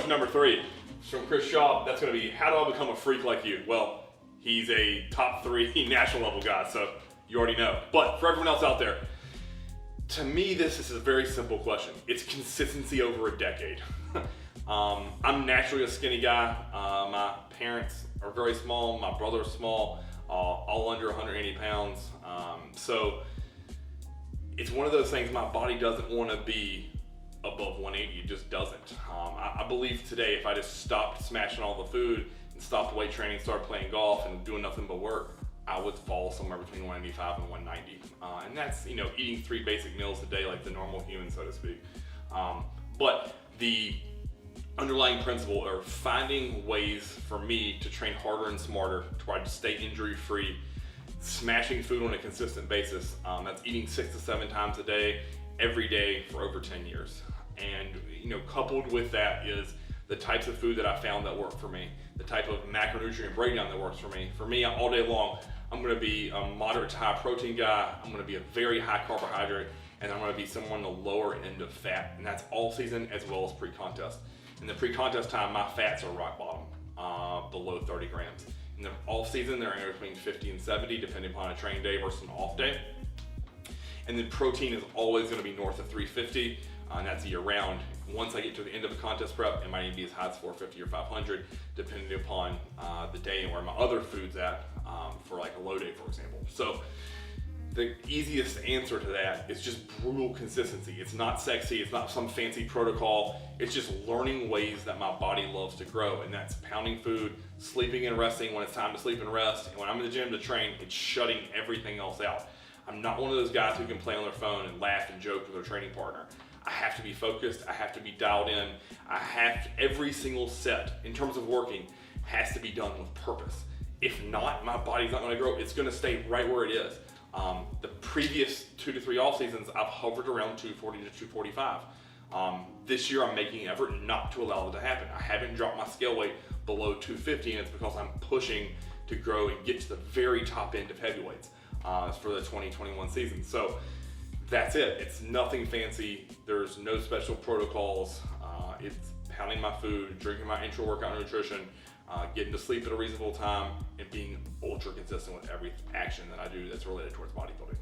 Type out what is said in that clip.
Question number 3 from Chris Shaw. That's going to be, how do I become a freak like you? Well, he's a top 3 national level guy, so you already know. But for everyone else out there, to me, this is a very simple question. It's consistency over a decade. I'm naturally a skinny guy. My parents are very small. My brother's small, all under 180 pounds. So it's one of those things, my body doesn't want to be above 180, it just doesn't. I believe today, if I just stopped smashing all the food and stopped weight training, started playing golf and doing nothing but work, I would fall somewhere between 185 and 190. And that's, eating 3 basic meals a day like the normal human, so to speak. But the underlying principle are finding ways for me to train harder and smarter to try to stay injury free, smashing food on a consistent basis. That's eating 6 to 7 times a day, every day for over 10 years. And coupled with that is the types of food that I found that work for me, the type of macronutrient breakdown that works for me. For me, all day long, I'm gonna be a moderate to high protein guy, I'm gonna be a very high carbohydrate, and I'm gonna be somewhere on the lower end of fat. And that's all season as well as pre-contest. In the pre-contest time, my fats are rock bottom, below 30 grams. In the off season, they're anywhere between 50 and 70, depending upon a train day versus an off day. And then protein is always gonna be north of 350, and that's year round. Once I get to the end of a contest prep, it might even be as high as 450 or 500, depending upon the day and where my other food's at, for like a low day, for example. So the easiest answer to that is just brutal consistency. It's not sexy, it's not some fancy protocol, it's just learning ways that my body loves to grow, and that's pounding food, sleeping and resting when it's time to sleep and rest, and when I'm in the gym to train, it's shutting everything else out. I'm not one of those guys who can play on their phone and laugh and joke with their training partner. I have to be focused, I have to be dialed in, every single set, in terms of working, has to be done with purpose. If not, my body's not gonna grow, it's gonna stay right where it is. The previous 2 to 3 off seasons, I've hovered around 240 to 245. This year I'm making an effort not to allow that to happen. I haven't dropped my scale weight below 250, and it's because I'm pushing to grow and get to the very top end of heavyweights for the 2021 season. So that's it. It's nothing fancy. There's no special protocols. It's pounding my food, drinking my intra-workout nutrition, getting to sleep at a reasonable time, and being ultra consistent with every action that I do that's related towards bodybuilding.